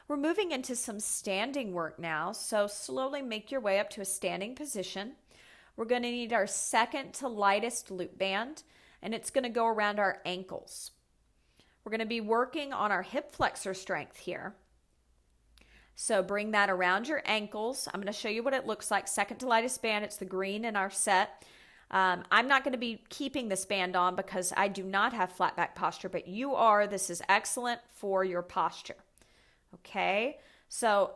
We're moving into some standing work now, so slowly make your way up to a standing position. We're going to need our second to lightest loop band, and it's going to go around our ankles. We're going to be working on our hip flexor strength here. So bring that around your ankles. I'm going to show you what it looks like. Second to lightest band, it's the green in our set. I'm not going to be keeping this band on because I do not have flat back posture, but you are. This is excellent for your posture. Okay, so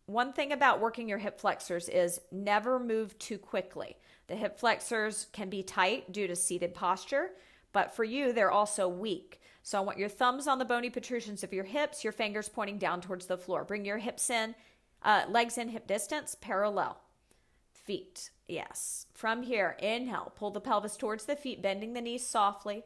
one thing about working your hip flexors is never move too quickly. The hip flexors can be tight due to seated posture, but for you, they're also weak. So I want your thumbs on the bony protrusions of your hips, your fingers pointing down towards the floor. Bring your hips in, legs in hip distance, parallel. Feet, yes. From here, inhale, pull the pelvis towards the feet, bending the knees softly.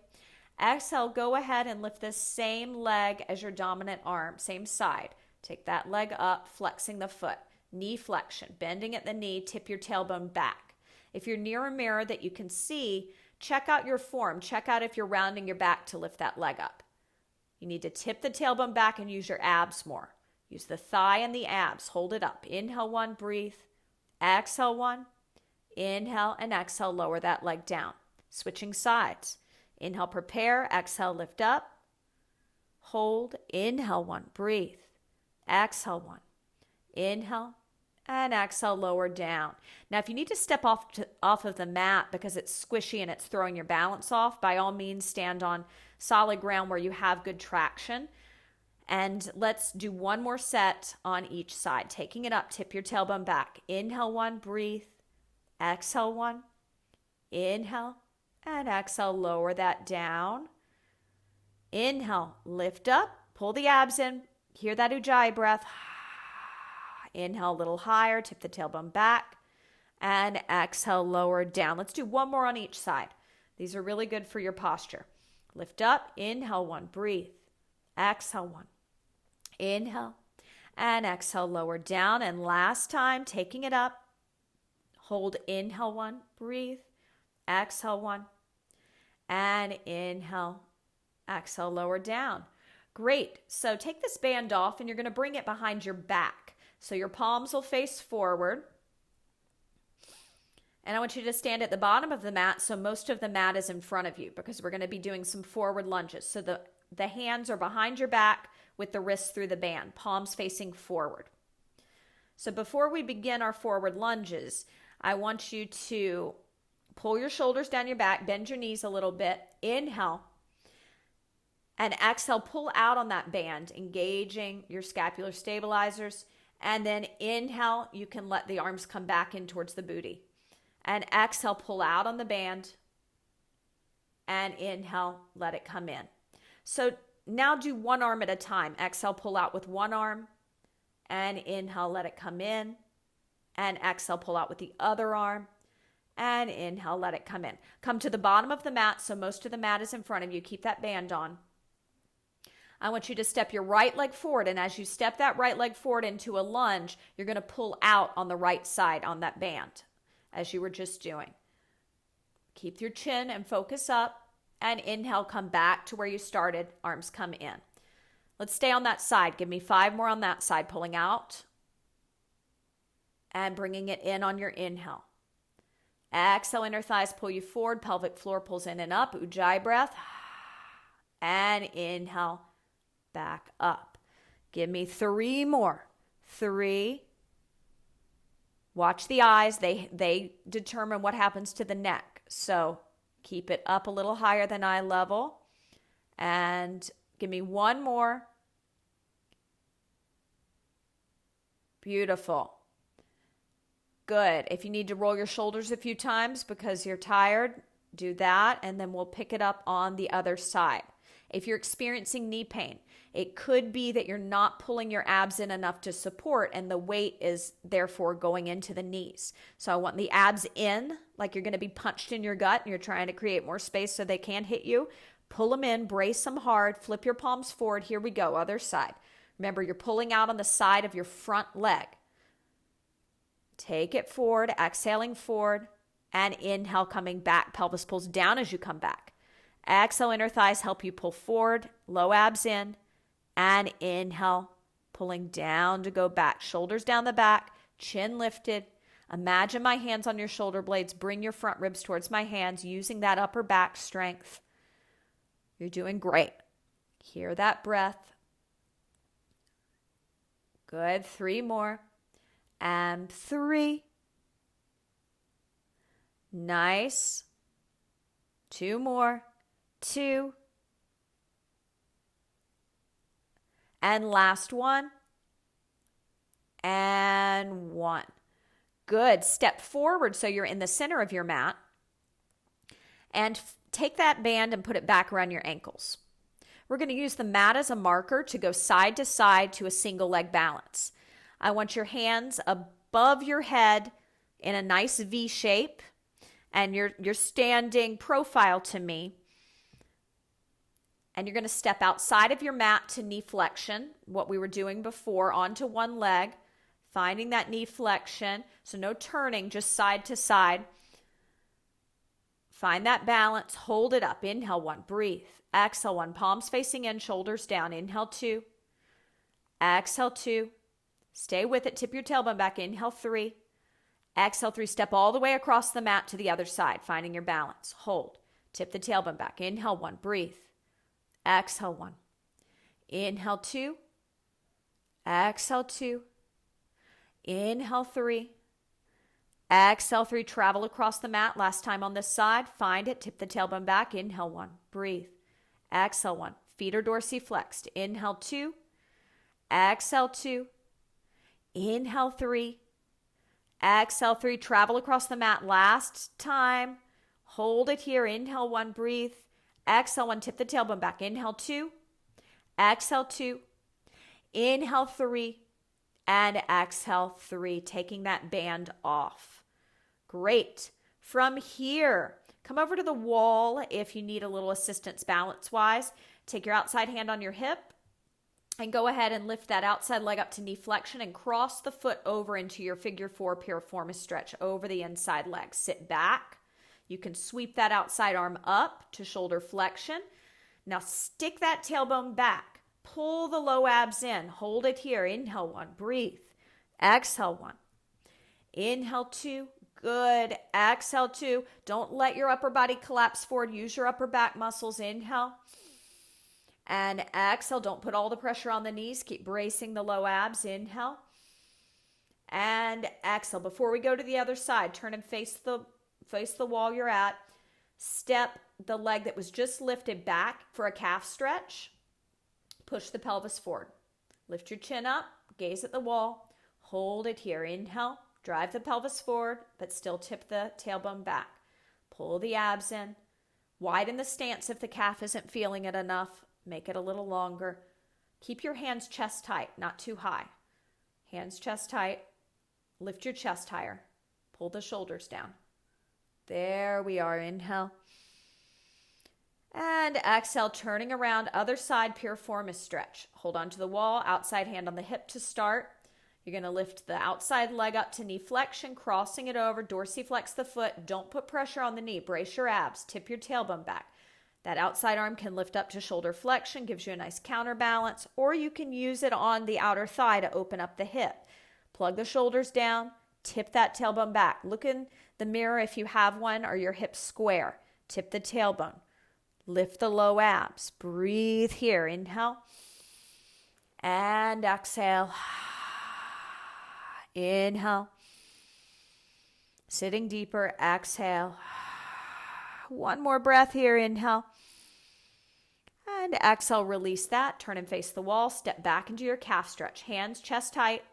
Exhale, go ahead and lift the same leg as your dominant arm, same side. Take that leg up, flexing the foot. Knee flexion, bending at the knee, tip your tailbone back. If you're near a mirror that you can see, check out your form. Check out if you're rounding your back to lift that leg up. You need to tip the tailbone back and use your abs more. Use the thigh and the abs. Hold it up. Inhale one, breathe. Exhale one. Inhale and exhale, lower that leg down. Switching sides. Inhale, prepare. Exhale, lift up. Hold. Inhale one, breathe. Exhale one. Inhale and exhale, lower down. Now, if you need to step off of the mat because it's squishy and it's throwing your balance off, by all means, stand on solid ground where you have good traction. And let's do one more set on each side. Taking it up, tip your tailbone back. Inhale one, breathe. Exhale one. Inhale and exhale, lower that down. Inhale, lift up, pull the abs in. Hear that Ujjayi breath. Inhale a little higher, tip the tailbone back, and exhale, lower down. Let's do one more on each side. These are really good for your posture. Lift up, inhale one, breathe. Exhale one. Inhale and exhale, lower down. And last time, taking it up. Hold, inhale one, breathe. Exhale one. And inhale, exhale, lower down. Great. So take this band off and you're going to bring it behind your back. So your palms will face forward. And I want you to stand at the bottom of the mat so most of the mat is in front of you because we're going to be doing some forward lunges. So the hands are behind your back with the wrists through the band, palms facing forward. So before we begin our forward lunges, I want you to pull your shoulders down your back, bend your knees a little bit, inhale, and exhale, pull out on that band, engaging your scapular stabilizers. And then inhale, you can let the arms come back in towards the booty. And exhale, pull out on the band. And inhale, let it come in. So now do one arm at a time. Exhale, pull out with one arm. And inhale, let it come in. And exhale, pull out with the other arm. And inhale, let it come in. Come to the bottom of the mat so most of the mat is in front of you. Keep that band on. I want you to step your right leg forward, and as you step that right leg forward into a lunge, you're going to pull out on the right side on that band, as you were just doing. Keep your chin and focus up, and inhale, come back to where you started, arms come in. Let's stay on that side. Give me 5 more on that side, pulling out, and bringing it in on your inhale. Exhale, inner thighs pull you forward, pelvic floor pulls in and up, Ujjayi breath, and inhale. Back up. Give me 3 more. 3. Watch the eyes. They determine what happens to the neck. So keep it up a little higher than eye level. And give me 1 more. Beautiful. Good. If you need to roll your shoulders a few times because you're tired, do that. And then we'll pick it up on the other side. If you're experiencing knee pain, it could be that you're not pulling your abs in enough to support and the weight is therefore going into the knees. So I want the abs in, like you're going to be punched in your gut and you're trying to create more space so they can't hit you. Pull them in, brace them hard, flip your palms forward. Here we go, other side. Remember, you're pulling out on the side of your front leg. Take it forward, exhaling forward, and inhale, coming back. Pelvis pulls down as you come back. Exhale, inner thighs help you pull forward, low abs in, and inhale, pulling down to go back. Shoulders down the back, chin lifted. Imagine my hands on your shoulder blades. Bring your front ribs towards my hands using that upper back strength. You're doing great. Hear that breath. Good. 3 more. And 3. Nice. 2 more. 2. And last one. And 1. Good. Step forward so you're in the center of your mat. And take that band and put it back around your ankles. We're going to use the mat as a marker to go side to side to a single leg balance. I want your hands above your head in a nice V shape, and you're standing profile to me. And you're going to step outside of your mat to knee flexion, what we were doing before, onto one leg, finding that knee flexion. So no turning, just side to side. Find that balance, hold it up. Inhale 1, breathe. Exhale 1, palms facing in, shoulders down. Inhale 2. Exhale 2. Stay with it, tip your tailbone back. Inhale 3. Exhale 3, step all the way across the mat to the other side, finding your balance. Hold, tip the tailbone back. Inhale 1, breathe. Exhale 1. Inhale 2. Exhale 2. Inhale 3. Exhale 3. Travel across the mat. Last time on this side. Find it. Tip the tailbone back. Inhale 1. Breathe. Exhale 1. Feet are dorsiflexed. Inhale 2. Exhale 2. Inhale 3. Exhale 3. Travel across the mat. Last time. Hold it here. Inhale 1. Breathe. Exhale 1. Tip the tailbone back. Inhale 2. Exhale 2. Inhale 3. And exhale 3. Taking that band off. Great. From here, come over to the wall if you need a little assistance balance-wise. Take your outside hand on your hip and go ahead and lift that outside leg up to knee flexion and cross the foot over into your figure 4 piriformis stretch over the inside leg. Sit back. You can sweep that outside arm up to shoulder flexion. Now stick that tailbone back. Pull the low abs in. Hold it here. Inhale 1. Breathe. Exhale 1. Inhale 2. Good. Exhale 2. Don't let your upper body collapse forward. Use your upper back muscles. Inhale. And exhale. Don't put all the pressure on the knees. Keep bracing the low abs. Inhale. And exhale. Before we go to the other side, turn and face the wall you're at. Step the leg that was just lifted back for a calf stretch. Push the pelvis forward. Lift your chin up. Gaze at the wall. Hold it here. Inhale. Drive the pelvis forward, but still tip the tailbone back. Pull the abs in. Widen the stance if the calf isn't feeling it enough. Make it a little longer. Keep your hands chest tight, not too high. Hands chest tight. Lift your chest higher. Pull the shoulders down. There we are. Inhale. And exhale, turning around, other side, piriformis stretch. Hold on to the wall, outside hand on the hip to start. You're going to lift the outside leg up to knee flexion, crossing it over, dorsiflex the foot. Don't put pressure on the knee. Brace your abs. Tip your tailbone back. That outside arm can lift up to shoulder flexion, gives you a nice counterbalance, or you can use it on the outer thigh to open up the hip. Plug the shoulders down, tip that tailbone back. Look in the mirror if you have one, or your hips square. Tip the tailbone. Lift the low abs. Breathe here. Inhale. And exhale. Inhale. Sitting deeper. Exhale. One more breath here. Inhale. And exhale. Release that. Turn and face the wall. Step back into your calf stretch. Hands chest height.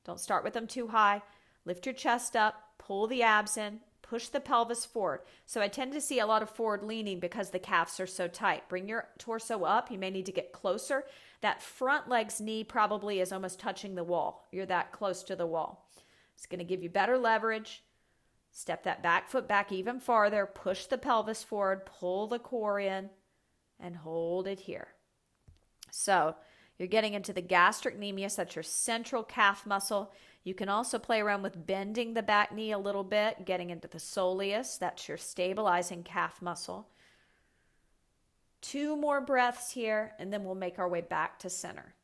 Don't start with them too high. Lift your chest up. Pull the abs in. Push the pelvis forward. So I tend to see a lot of forward leaning because the calves are so tight. Bring your torso up. You may need to get closer. That front leg's knee probably is almost touching the wall. You're that close to the wall. It's going to give you better leverage. Step that back foot back even farther. Push the pelvis forward. Pull the core in and hold it here. So you're getting into the gastrocnemius. That's your central calf muscle. You can also play around with bending the back knee a little bit, getting into the soleus. That's your stabilizing calf muscle. 2 more breaths here, and then we'll make our way back to center.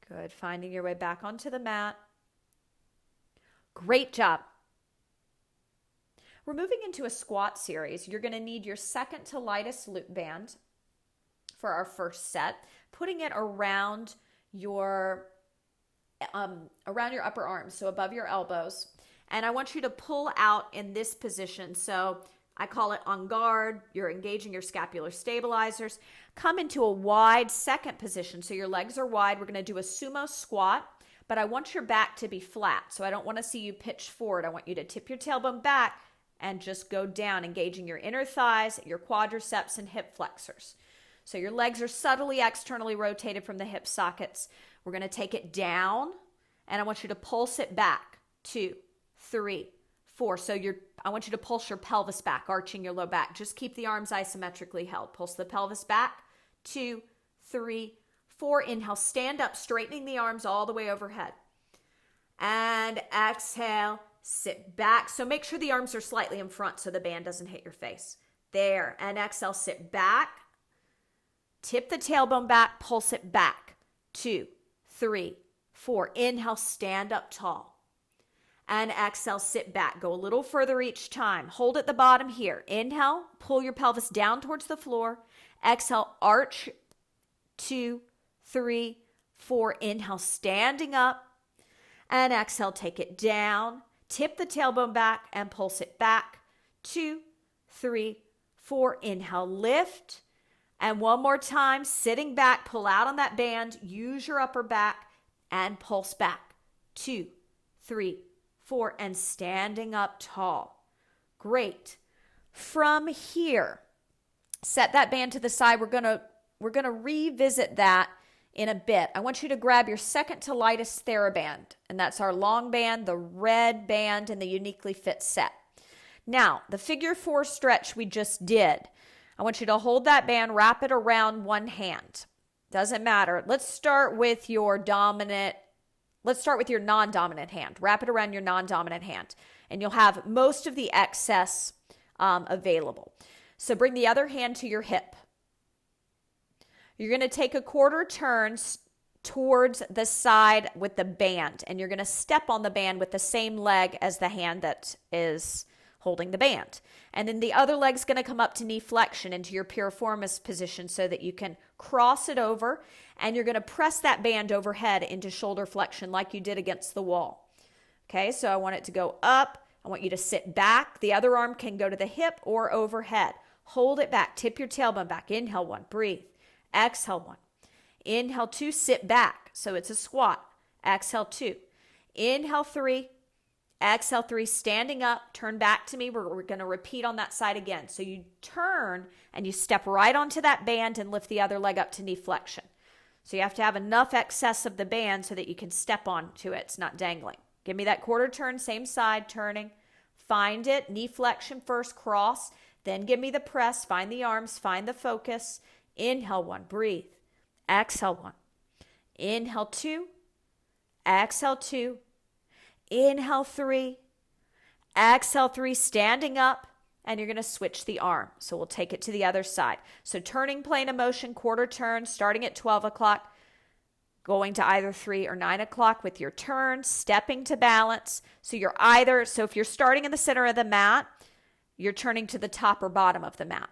Good. Finding your way back onto the mat. Great job. We're moving into a squat series. You're going to need your second to lightest loop band for our first set, putting it around your upper arms, so above your elbows. And I want you to pull out in this position. So I call it on guard. You're engaging your scapular stabilizers. Come into a wide second position. So your legs are wide. We're going to do a sumo squat, but I want your back to be flat. So I don't want to see you pitch forward. I want you to tip your tailbone back and just go down, engaging your inner thighs, your quadriceps, and hip flexors. So your legs are subtly externally rotated from the hip sockets. We're going to take it down, and I want you to pulse it back. 2, 3, 4. So I want you to pulse your pelvis back, arching your low back. Just keep the arms isometrically held. Pulse the pelvis back. 2, 3, 4. Inhale, stand up, straightening the arms all the way overhead. And exhale, sit back. So make sure the arms are slightly in front so the band doesn't hit your face. There. And exhale, sit back. Tip the tailbone back, pulse it back. 2, 3, 4. Inhale, stand up tall. And exhale, sit back. Go a little further each time. Hold at the bottom here. Inhale, pull your pelvis down towards the floor. Exhale, arch. 2, 3, 4. Inhale, standing up. And exhale, take it down. Tip the tailbone back and pulse it back. 2, 3, 4. Inhale, lift. And one more time, sitting back, pull out on that band, use your upper back and pulse back. 2, 3, 4, and standing up tall. Great. From here, set that band to the side. We're gonna revisit that in a bit. I want you to grab your second to lightest Theraband, and that's our long band, the red band in the YouniquelyFit set. Now, the figure 4 stretch we just did. I want you to hold that band, wrap it around one hand. Doesn't matter. Let's start with your non-dominant hand. Wrap it around your non-dominant hand, and you'll have most of the excess available. So bring the other hand to your hip. You're going to take a quarter turn towards the side with the band, and you're going to step on the band with the same leg as the hand that is holding the band. And then the other leg's going to come up to knee flexion into your piriformis position so that you can cross it over, and you're going to press that band overhead into shoulder flexion like you did against the wall. Okay, so I want it to go up. I want you to sit back. The other arm can go to the hip or overhead. Hold it back. Tip your tailbone back. Inhale 1, breathe. Exhale 1. Inhale 2, sit back. So it's a squat. Exhale 2. Inhale 3. Exhale 3, standing up, turn back to me. We're going to repeat on that side again. So you turn and you step right onto that band and lift the other leg up to knee flexion. So you have to have enough excess of the band so that you can step onto it. It's not dangling. Give me that quarter turn, same side, turning. Find it, knee flexion first, cross. Then give me the press, find the arms, find the focus. Inhale 1, breathe. Exhale 1. Inhale 2. Exhale 2. Inhale 3, exhale 3, standing up, and you're going to switch the arm. So we'll take it to the other side. So turning plane of motion, quarter turn, starting at 12 o'clock, going to either 3 or 9 o'clock with your turn, stepping to balance. So if you're starting in the center of the mat, you're turning to the top or bottom of the mat.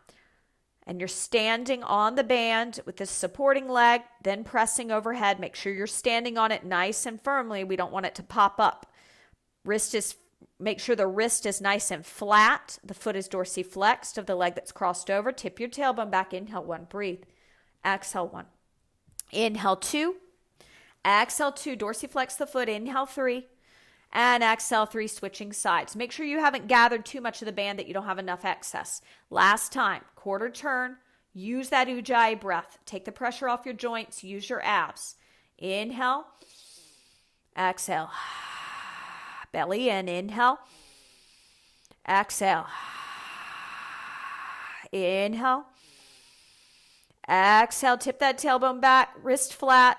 And you're standing on the band with the supporting leg, then pressing overhead. Make sure you're standing on it nice and firmly. We don't want it to pop up. Make sure the wrist is nice and flat. The foot is dorsiflexed of the leg that's crossed over. Tip your tailbone back. Inhale 1, breathe. Exhale 1. Inhale 2. Exhale 2, dorsiflex the foot. Inhale 3. And exhale 3, switching sides. Make sure you haven't gathered too much of the band that you don't have enough excess. Last time, quarter turn. Use that ujjayi breath. Take the pressure off your joints. Use your abs. Inhale. Exhale. Belly in, inhale. Exhale. Inhale. Exhale, tip that tailbone back, wrist flat.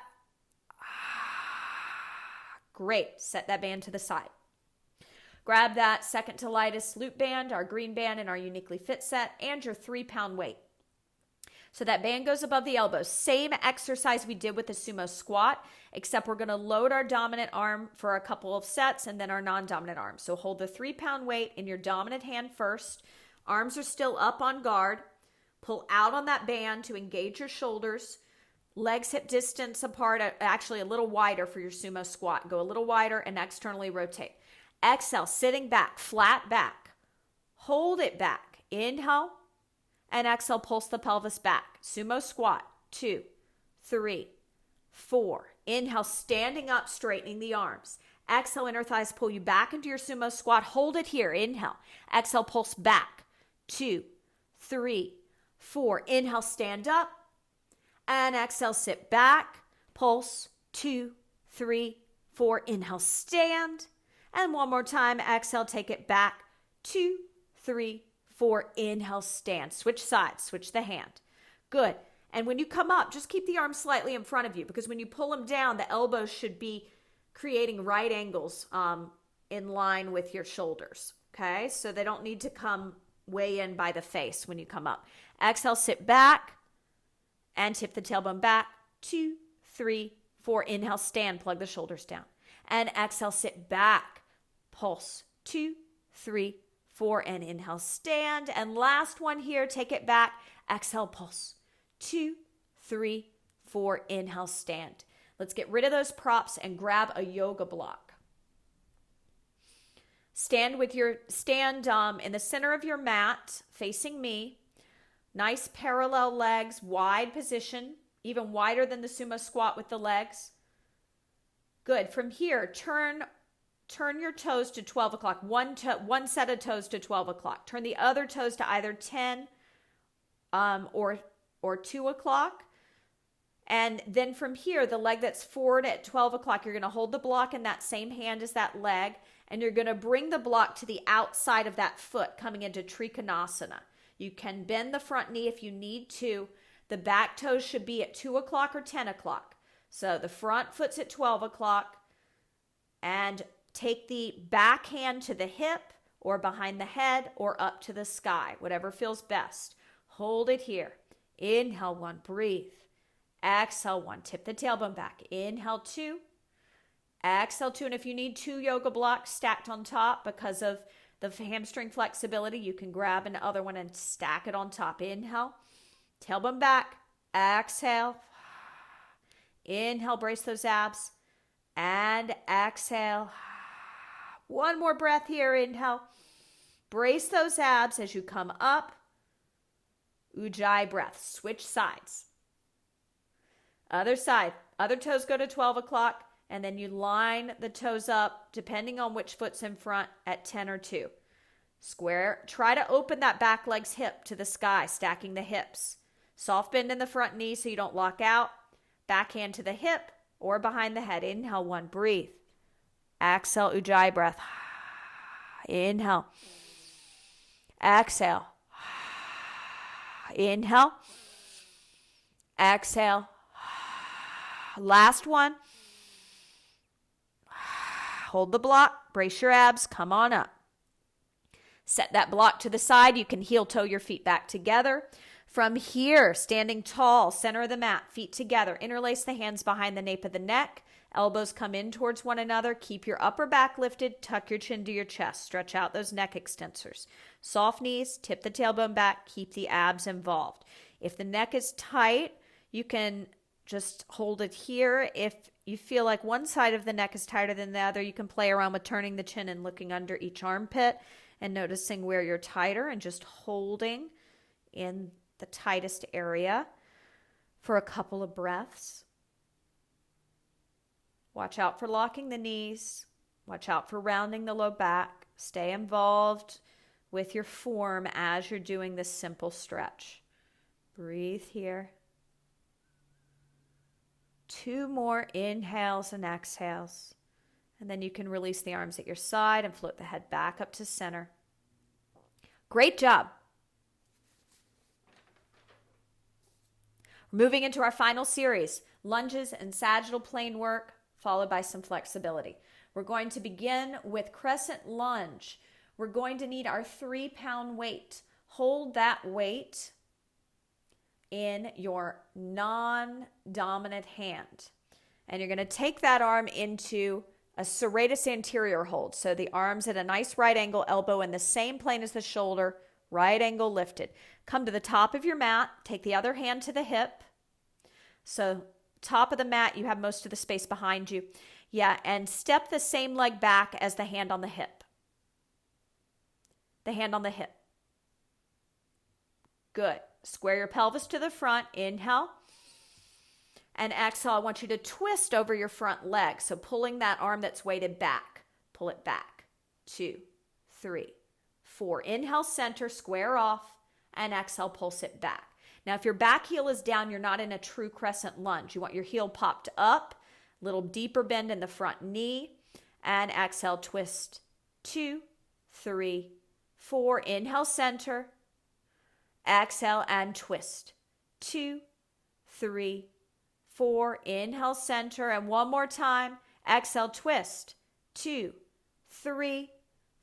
Great, set that band to the side. Grab that second to lightest loop band, our green band in our YouniquelyFit set, and your 3-pound weight. So that band goes above the elbows. Same exercise we did with the sumo squat, except we're going to load our dominant arm for a couple of sets and then our non-dominant arm. So hold the 3-pound weight in your dominant hand first. Arms are still up on guard. Pull out on that band to engage your shoulders. Legs hip distance apart, actually a little wider for your sumo squat. Go a little wider and externally rotate. Exhale, sitting back, flat back. Hold it back. Inhale. And exhale, pulse the pelvis back. Sumo squat, 2, 3, 4. Inhale, standing up, straightening the arms. Exhale, inner thighs pull you back into your sumo squat. Hold it here. Inhale. Exhale, pulse back. 2, 3, 4. Inhale, stand up. And exhale, sit back. Pulse. 2, 3, 4. Inhale, stand. And one more time. Exhale, take it back. 2, 3, 4. Inhale, stand. Switch sides. Switch the hand. Good. And when you come up, just keep the arms slightly in front of you, because when you pull them down, the elbows should be creating right angles in line with your shoulders. Okay? So they don't need to come way in by the face when you come up. Exhale, sit back and tip the tailbone back. 2, 3, 4. Inhale, stand. Plug the shoulders down. And exhale, sit back. Pulse. 2, 3, 4. And inhale, stand. And last one here. Take it back. Exhale, pulse. 2, 3, 4. Inhale, stand. Let's get rid of those props and grab a yoga block. Stand in the center of your mat, facing me. Nice parallel legs, wide position, even wider than the sumo squat with the legs. Good. From here, turn your toes to 12 o'clock. One set of toes to 12 o'clock. Turn the other toes to either 10 or 2 o'clock. And then from here, the leg that's forward at 12 o'clock, you're going to hold the block in that same hand as that leg, and you're going to bring the block to the outside of that foot, coming into Triconasana. You can bend the front knee if you need to. The back toes should be at 2 o'clock or 10 o'clock. So the front foot's at 12 o'clock, and take the back hand to the hip or behind the head or up to the sky, whatever feels best. Hold it here. Inhale 1, breathe. Exhale 1, tip the tailbone back. Inhale 2, exhale 2. And if you need 2 yoga blocks stacked on top because of the hamstring flexibility, you can grab another one and stack it on top. Inhale, tailbone back. Exhale. Inhale, brace those abs. And exhale. One more breath here. Inhale. Brace those abs as you come up. Ujjayi breath. Switch sides. Other side. Other toes go to 12 o'clock. And then you line the toes up, depending on which foot's in front, at 10 or 2. Square. Try to open that back leg's hip to the sky, stacking the hips. Soft bend in the front knee so you don't lock out. Back hand to the hip or behind the head. Inhale 1, breathe. Exhale, Ujjayi breath. Inhale. Exhale. Inhale. Exhale. Last one. Hold the block. Brace your abs. Come on up. Set that block to the side. You can heel toe your feet back together. From here, standing tall, center of the mat, feet together. Interlace the hands behind the nape of the neck. Elbows come in towards one another. Keep your upper back lifted. Tuck your chin to your chest. Stretch out those neck extensors. Soft knees. Tip the tailbone back. Keep the abs involved. If the neck is tight, you can just hold it here. If you feel like one side of the neck is tighter than the other, you can play around with turning the chin and looking under each armpit and noticing where you're tighter and just holding in the tightest area for a couple of breaths. Watch out for locking the knees. Watch out for rounding the low back. Stay involved with your form as you're doing this simple stretch. Breathe here. 2 more inhales and exhales. And then you can release the arms at your side and float the head back up to center. Great job. Moving into our final series, lunges and sagittal plane work, followed by some flexibility. We're going to begin with Crescent Lunge. We're going to need our 3-pound weight. Hold that weight in your non-dominant hand. And you're going to take that arm into a serratus anterior hold. So the arm's at a nice right angle, elbow in the same plane as the shoulder, right angle lifted. Come to the top of your mat, take the other hand to the hip. So top of the mat, you have most of the space behind you. Yeah, and step the same leg back as the hand on the hip. The hand on the hip. Good. Square your pelvis to the front. Inhale. And exhale, I want you to twist over your front leg. So pulling that arm that's weighted back. Pull it back. 2, 3, 4. Inhale, center, square off. And exhale, pulse it back. Now, if your back heel is down, you're not in a true crescent lunge. You want your heel popped up, little deeper bend in the front knee. And exhale, twist. 2, 3, 4. Inhale, center. Exhale and twist. 2, 3, 4. Inhale, center. And one more time. Exhale, twist. 2, 3,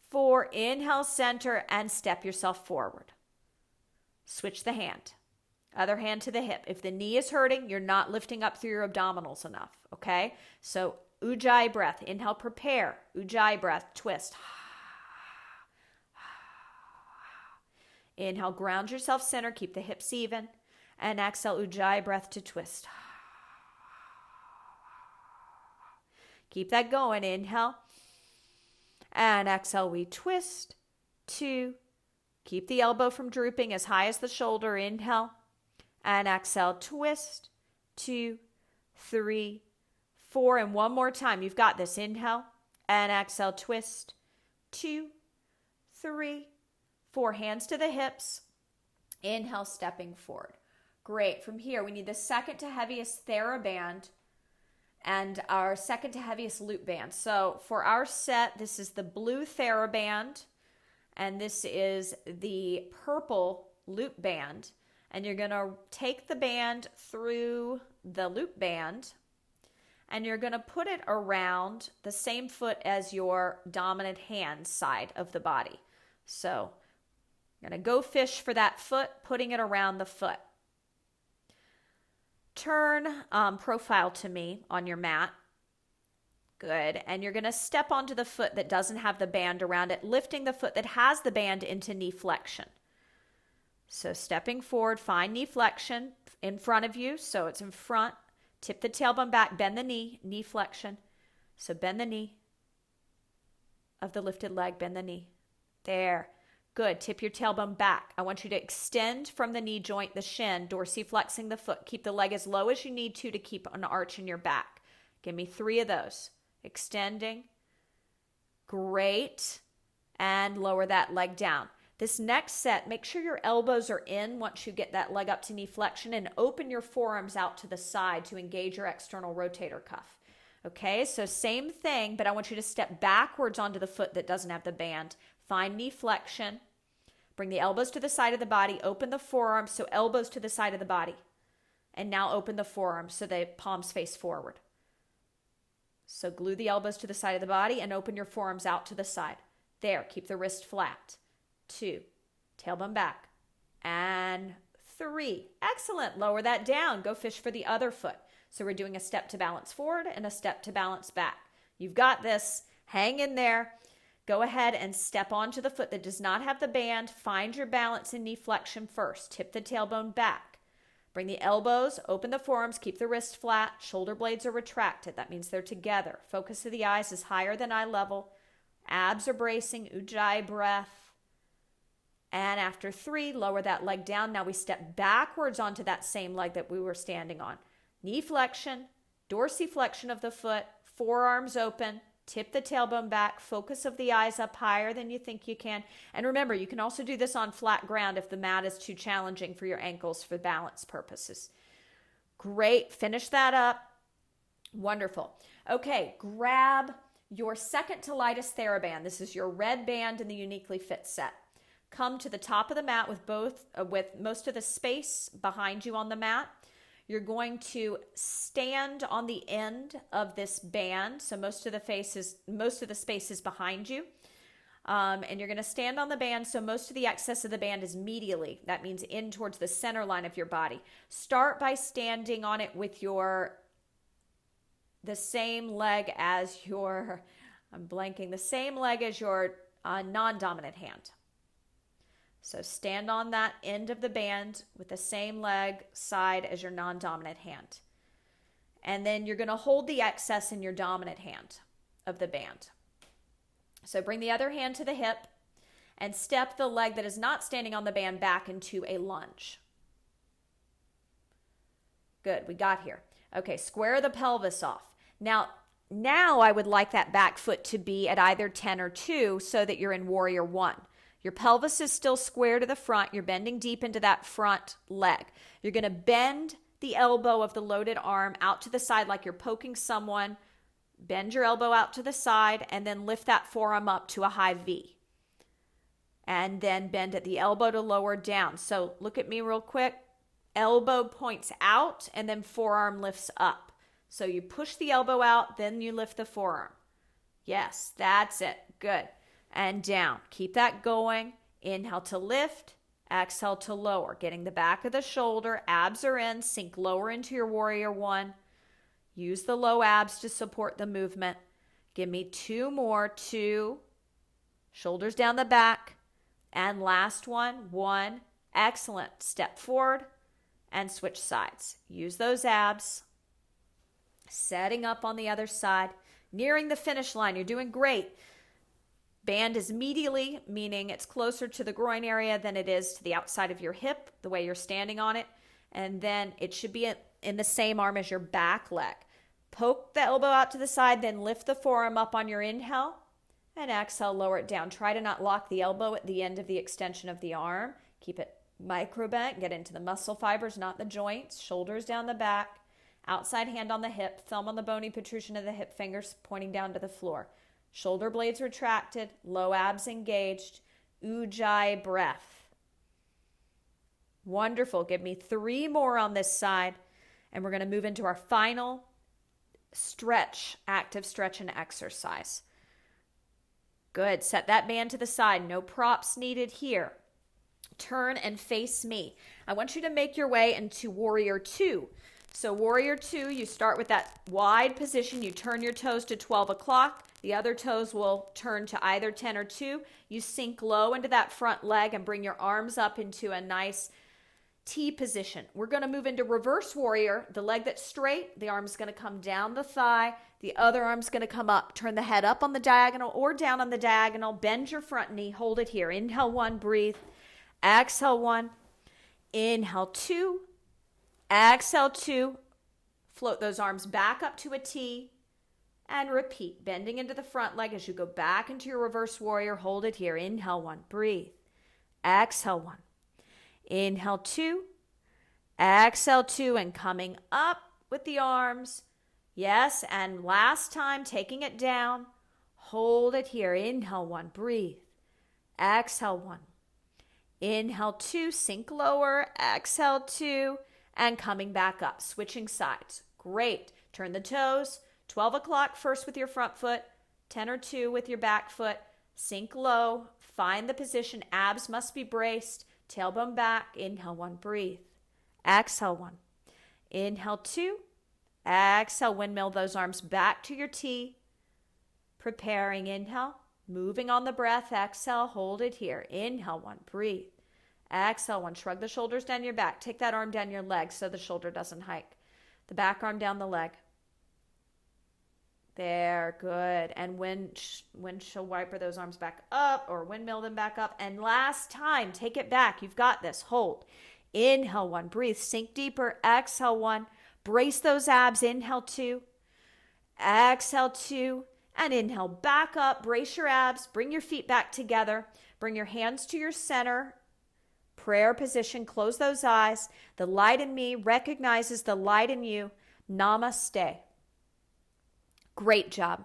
4. Inhale, center, and step yourself forward. Switch the hand. Other hand to the hip. If the knee is hurting, you're not lifting up through your abdominals enough. Okay? So Ujjayi breath. Inhale, prepare. Ujjayi breath. Twist. Inhale, ground yourself center. Keep the hips even. And exhale, Ujjayi breath to twist. Keep that going. Inhale. And exhale, we twist. 2. Keep the elbow from drooping as high as the shoulder. Inhale. And exhale, twist. 2, 3, 4. And one more time. You've got this. Inhale. And exhale, twist. 2, 3, 4. Hands to the hips. Inhale, stepping forward. Great. From here, we need the second to heaviest Theraband and our second to heaviest loop band. So for our set, this is the blue Theraband, and this is the purple loop band. And you're going to take the band through the loop band, and you're going to put it around the same foot as your dominant hand side of the body. So you're going to go fish for that foot, putting it around the foot. Turn profile to me on your mat. Good. And you're going to step onto the foot that doesn't have the band around it, lifting the foot that has the band into knee flexion. So stepping forward, find knee flexion in front of you. So it's in front. Tip the tailbone back, bend the knee, knee flexion. So bend the knee of the lifted leg, bend the knee. There. Good. Tip your tailbone back. I want you to extend from the knee joint, the shin, dorsiflexing the foot. Keep the leg as low as you need to keep an arch in your back. Give me 3 of those. Extending. Great. And lower that leg down. This next set, make sure your elbows are in once you get that leg up to knee flexion, and open your forearms out to the side to engage your external rotator cuff. Okay, so same thing, but I want you to step backwards onto the foot that doesn't have the band. Find knee flexion. Bring the elbows to the side of the body. Open the forearms, so elbows to the side of the body. And now open the forearms so the palms face forward. So glue the elbows to the side of the body and open your forearms out to the side. There, keep the wrist flat. 2, tailbone back. And 3. Excellent. Lower that down. Go fish for the other foot. So we're doing a step to balance forward and a step to balance back. You've got this. Hang in there. Go ahead and step onto the foot that does not have the band. Find your balance in knee flexion first. Tip the tailbone back. Bring the elbows, open the forearms, keep the wrist flat. Shoulder blades are retracted. That means they're together. Focus of the eyes is higher than eye level. Abs are bracing. Ujjayi breath. And after 3, lower that leg down. Now we step backwards onto that same leg that we were standing on. Knee flexion, dorsiflexion of the foot, forearms open. Tip the tailbone back, focus of the eyes up higher than you think you can. And remember, you can also do this on flat ground if the mat is too challenging for your ankles for balance purposes. Great, finish that up. Wonderful. Okay, grab your second to lightest Theraband. This is your red band in the YouniquelyFit set. Come to the top of the mat with most of the space behind you on the mat. You're going to stand on the end of this band, so most of the space is behind you. And you're going to stand on the band. So most of the excess of the band is medially. That means in towards the center line of your body. Start by standing on it with the same leg as your, the same leg as your non-dominant hand. So stand on that end of the band with the same leg side as your non-dominant hand. And then you're going to hold the excess in your dominant hand of the band. So bring the other hand to the hip and step the leg that is not standing on the band back into a lunge. Good, we got here. Okay, square the pelvis off. Now I would like that back foot to be at either 10 or 2 so that you're in warrior 1. Your pelvis is still square to the front. You're bending deep into that front leg. You're going to bend the elbow of the loaded arm out to the side like you're poking someone. Bend your elbow out to the side and then lift that forearm up to a high V. And then bend at the elbow to lower down. So look at me real quick. Elbow points out and then forearm lifts up. So you push the elbow out, then you lift the forearm. Yes, that's it. Good. And down. Keep that going. Inhale to lift. Exhale to lower. Getting the back of the shoulder. Abs are in. Sink lower into your warrior 1. Use the low abs to support the movement. Give me 2 more. 2. Shoulders down the back. And last one. 1. Excellent. Step forward and switch sides. Use those abs. Setting up on the other side. Nearing the finish line. You're doing great. Band is medially, meaning it's closer to the groin area than it is to the outside of your hip, the way you're standing on it. And then it should be in the same arm as your back leg. Poke the elbow out to the side, then lift the forearm up on your inhale. And exhale, lower it down. Try to not lock the elbow at the end of the extension of the arm. Keep it micro bent. Get into the muscle fibers, not the joints. Shoulders down the back. Outside hand on the hip. Thumb on the bony protrusion of the hip, fingers pointing down to the floor. Shoulder blades retracted, low abs engaged, ujjayi breath. Wonderful. Give me 3 more on this side, and we're going to move into our final stretch, active stretch and exercise. Good. Set that band to the side. No props needed here. Turn and face me. I want you to make your way into warrior 2. So warrior 2, you start with that wide position. You turn your toes to 12 o'clock. The other toes will turn to either 10 or 2. You sink low into that front leg and bring your arms up into a nice T position. We're going to move into reverse warrior. The leg that's straight, the arm's going to come down the thigh. The other arm's going to come up. Turn the head up on the diagonal or down on the diagonal. Bend your front knee. Hold it here. Inhale 1, breathe. Exhale 1. Inhale 2. Exhale 2. Float those arms back up to a T. And repeat, bending into the front leg as you go back into your reverse warrior. Hold it here. Inhale 1, breathe. Exhale 1. Inhale 2. Exhale 2, and coming up with the arms. Yes, and last time, taking it down. Hold it here. Inhale 1, breathe. Exhale 1. Inhale 2, sink lower. Exhale 2, and coming back up. Switching sides. Great. Turn the toes. 12 o'clock first with your front foot, 10 or 2 with your back foot. Sink low, find the position. Abs must be braced. Tailbone back. Inhale 1, breathe. Exhale 1. Inhale 2. Exhale, windmill those arms back to your T. Preparing, inhale. Moving on the breath, exhale, hold it here. Inhale 1, breathe. Exhale 1, shrug the shoulders down your back. Take that arm down your leg so the shoulder doesn't hike. The back arm down the leg. There, good. And windshield wiper those arms back up or windmill them back up. And last time, take it back. You've got this. Hold. Inhale 1, breathe. Sink deeper. Exhale 1. Brace those abs. Inhale 2. Exhale 2. And inhale back up. Brace your abs. Bring your feet back together. Bring your hands to your center. Prayer position. Close those eyes. The light in me recognizes the light in you. Namaste. Great job.